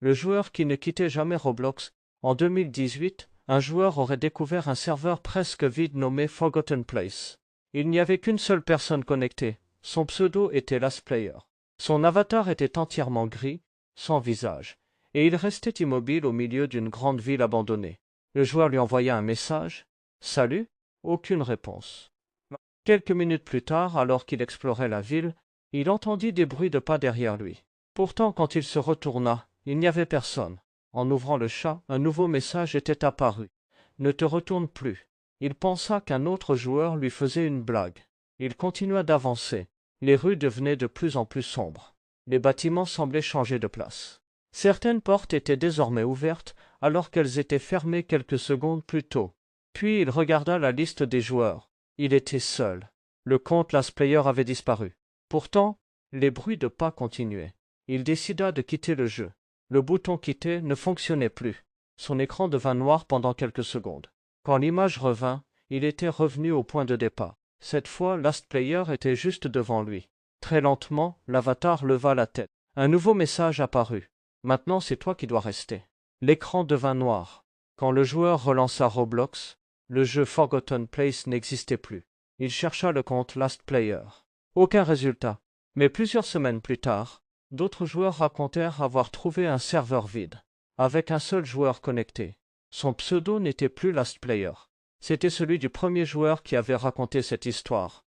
le joueur qui ne quittait jamais Roblox. En 2018, un joueur aurait découvert un serveur presque vide nommé Forgotten Place. Il n'y avait qu'une seule personne connectée. Son pseudo était LastPlayer. Son avatar était entièrement gris, sans visage, et il restait immobile au milieu d'une grande ville abandonnée. Le joueur lui envoya un message. « Salut ?» Aucune réponse. Quelques minutes plus tard, alors qu'il explorait la ville, il entendit des bruits de pas derrière lui. Pourtant, quand il se retourna, il n'y avait personne. En ouvrant le chat, un nouveau message était apparu. « Ne te retourne plus. » Il pensa qu'un autre joueur lui faisait une blague. Il continua d'avancer. Les rues devenaient de plus en plus sombres. Les bâtiments semblaient changer de place. Certaines portes étaient désormais ouvertes alors qu'elles étaient fermées quelques secondes plus tôt. Puis il regarda la liste des joueurs. Il était seul. Le compte LastPlayer avait disparu. Pourtant, les bruits de pas continuaient. Il décida de quitter le jeu. Le bouton quitter ne fonctionnait plus. Son écran devint noir pendant quelques secondes. Quand l'image revint, il était revenu au point de départ. Cette fois, LastPlayer était juste devant lui. Très lentement, l'avatar leva la tête. Un nouveau message apparut. « Maintenant, c'est toi qui dois rester. » L'écran devint noir. Quand le joueur relança Roblox, le jeu Forgotten Place n'existait plus. Il chercha le compte LastPlayer. Aucun résultat. Mais plusieurs semaines plus tard, d'autres joueurs racontèrent avoir trouvé un serveur vide, avec un seul joueur connecté. Son pseudo n'était plus LastPlayer. C'était celui du premier joueur qui avait raconté cette histoire.